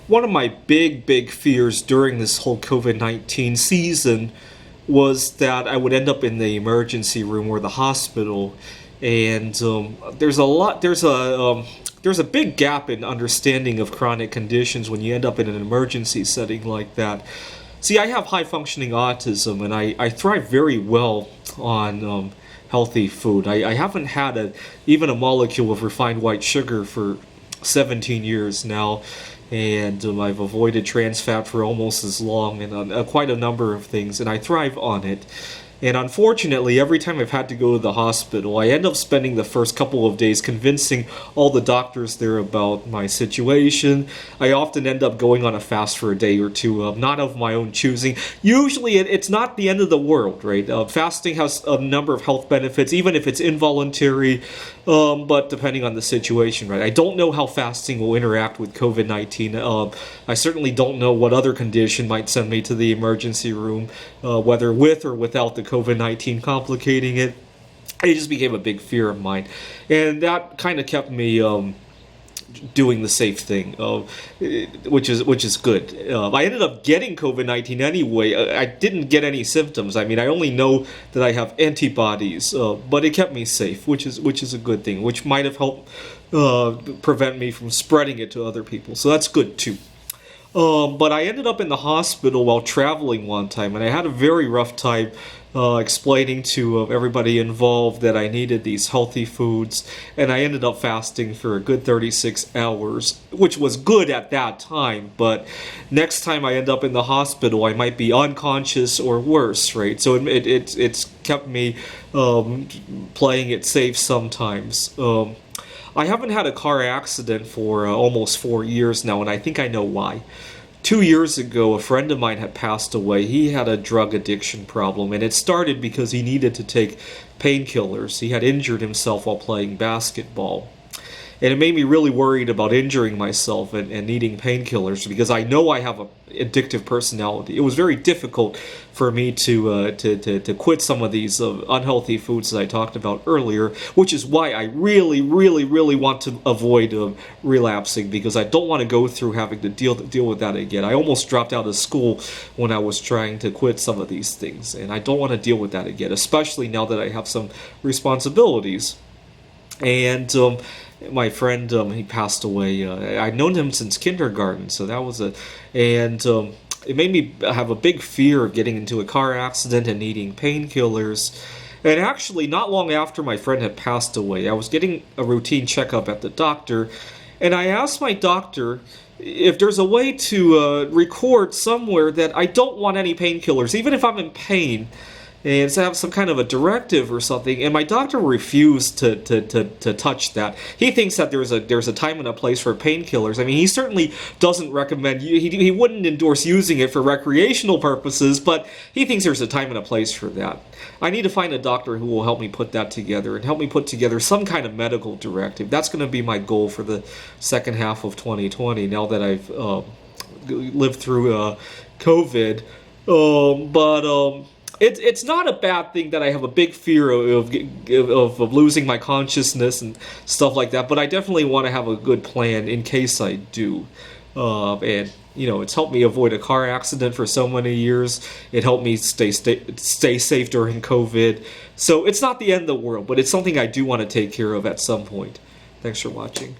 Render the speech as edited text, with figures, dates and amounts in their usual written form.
one of my big fears during this whole COVID-19 season was that I would end up in the emergency room or the hospital. And there's a big gap in understanding of chronic conditions when you end up in an emergency setting like that. See, I have high functioning autism, and I thrive very well on healthy food. I haven't had even a molecule of refined white sugar for 17 years now, and I've avoided trans fat for almost as long, and quite a number of things, and I thrive on it. And unfortunately, every time I've had to go to the hospital, I end up spending the first couple of days convincing all the doctors there about my situation. I often end up going on a fast for a day or two, not of my own choosing. Usually, it's not the end of the world, right? Fasting has a number of health benefits, even if it's involuntary, but depending on the situation, right? I don't know how fasting will interact with COVID-19. I certainly don't know what other condition might send me to the emergency room, whether with or without the COVID-19 complicating it. It just became a big fear of mine, and that kind of kept me doing the safe thing, which is good. I ended up getting COVID-19 anyway. I didn't get any symptoms. I mean, I only know that I have antibodies, but it kept me safe, which is a good thing, which might have helped prevent me from spreading it to other people. So that's good too. But I ended up in the hospital while traveling one time, and I had a very rough time explaining to everybody involved that I needed these healthy foods, and I ended up fasting for a good 36 hours, which was good at that time, but next time I end up in the hospital, I might be unconscious or worse, right? So it's kept me playing it safe sometimes. I haven't had a car accident for almost 4 years now, and I think I know why. 2 years ago, a friend of mine had passed away. He had a drug addiction problem, and it started because he needed to take painkillers. He had injured himself while playing basketball. And it made me really worried about injuring myself and needing painkillers, because I know I have an addictive personality. It was very difficult for me to quit some of these unhealthy foods that I talked about earlier, which is why I really want to avoid relapsing, because I don't want to go through having to deal with that again. I almost dropped out of school when I was trying to quit some of these things, and I don't want to deal with that again, especially now that I have some responsibilities. And my friend, he passed away. I'd known him since kindergarten, so that was it made me have a big fear of getting into a car accident and needing painkillers. And actually, not long after my friend had passed away, I was getting a routine checkup at the doctor, and I asked my doctor if there's a way to record somewhere that I don't want any painkillers, even if I'm in pain, and to have some kind of a directive or something. And my doctor refused to touch that. He thinks that there's a time and a place for painkillers. I mean, he certainly doesn't recommend, he wouldn't endorse using it for recreational purposes, but he thinks there's a time and a place for that. I need to find a doctor who will help me put that together and help me put together some kind of medical directive. That's going to be my goal for the second half of 2020, now that I've lived through COVID. It's not a bad thing that I have a big fear of losing my consciousness and stuff like that, but I definitely want to have a good plan in case I do. And it's helped me avoid a car accident for so many years. It helped me stay safe during COVID. So it's not the end of the world, but it's something I do want to take care of at some point. Thanks for watching.